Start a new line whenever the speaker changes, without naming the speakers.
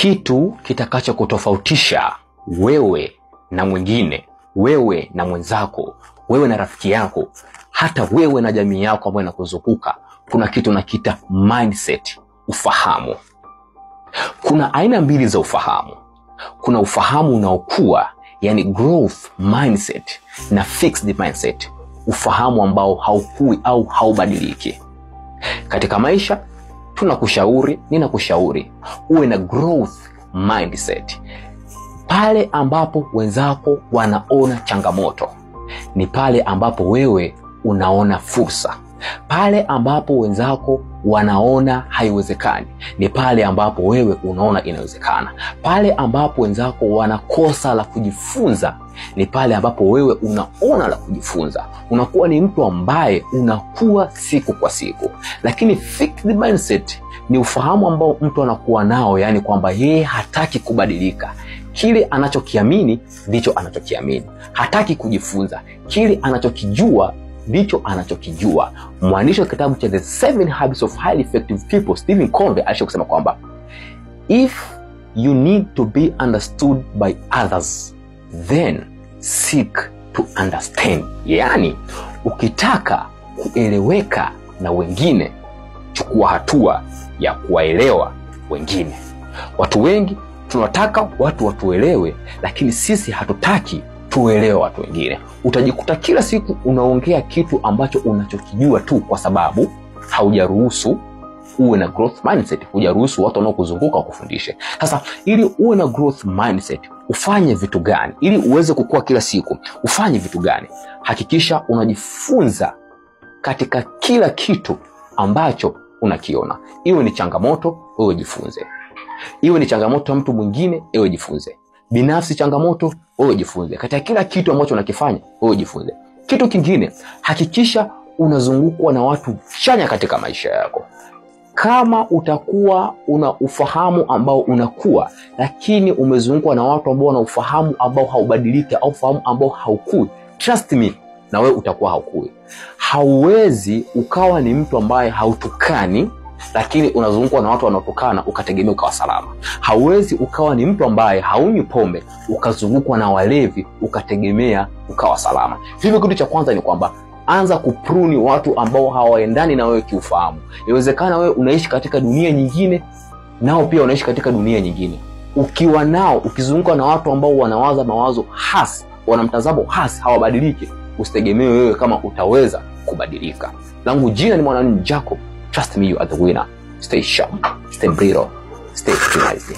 Kitu kitakacho kutofautisha wewe na mwingine, wewe na mwenzako, wewe na rafiki yako, hata wewe na jamii yako ambayo inakuzunguka, kuna kitu nakiita mindset, ufahamu. Kuna aina mbili za ufahamu. Kuna ufahamu unaokua, yani growth mindset, na fixed mindset, ufahamu ambao haukui au haubadiliki. Katika maisha ninakushauri uwe na growth mindset. Pale ambapo wenzako wanaona changamoto, ni pale ambapo wewe unaona fursa. Pale ambapo wenzako wanaona haiwezekani, ni pale ambapo wewe unaona inawezekana. Pale ambapo wenzako wanakosa la kujifunza, ni pale ambapo wewe unaona la kujifunza. Unakuwa ni mtu ambaye unakuwa siku kwa siku. Lakini fixed mindset ni ufahamu ambao mtu anakuwa nao, yani kwamba yeye hataki kubadilika. Kile anachokiamini ndicho anachokiamini. Hataki kujifunza. Kile anachokijua ndicho anachokijua. Mwandishi wa kitabu cha The 7 Habits of Highly Effective People, Stephen Covey, alisema kwamba if you need to be understood by others, then seek to understand. Yani, ukitaka kueleweka na wengine, chukua hatua ya kuwaelewa wengine. Watu wengi tunataka watu watuelewe, lakini sisi hatutaki tuelewe watu wengine. Utajikuta kila siku unaongea kitu ambacho unachokijua tu, kwa sababu haujaruhusu uwe na growth mindset, hujaruhusu watu wanaokuzunguka wakufundishe. Sasa ili uwe na growth mindset, ufanye vitu gani? Ili uweze kukua kila siku, ufanye vitu gani? Hakikisha unajifunza katika kila kitu ambacho unakiona. Iwe ni changamoto, wewe jifunze. Iwe ni changamoto ya mtu mwingine, wewe jifunze. Binafsi changamoto, wewe jifunze. Katika kila kitu ambacho unakifanya, wewe jifunze. Kitu kingine, hakikisha unazungukwa na watu chanya katika maisha yako. Kama utakuwa una ufahamu ambao unakuwa, lakini umezungukwa na watu ambao wana ufahamu ambao haubadiliki au ufahamu ambao haukui, trust me, na wewe utakuwa haukui. Hauwezi ukawa ni mtu ambaye hautukani, lakini unazungukwa na watu wanaotukana ukategemea ukawa salama. Hauwezi ukawa ni mtu ambaye haunywi pombe ukazungukwa na walevi ukategemea ukawa salama. Hivyo kitu cha kwanza ni kwamba anza kupruni watu ambao hawaendani na wewe kiufahamu. Inawezekana wewe unaishi katika dunia nyingine, nao pia wanaishi katika dunia nyingine. Ukiwa nao, ukizungukwa na watu ambao wanawaza mawazo hasi, wana mtazamo hasi, hawabadiliki, usitegemee wewe kama utaweza kubadilika. Langu jina ni Mwanani Jacob. Trust me, you are the winner. Stay sharp, stay brittle, stay optimizing.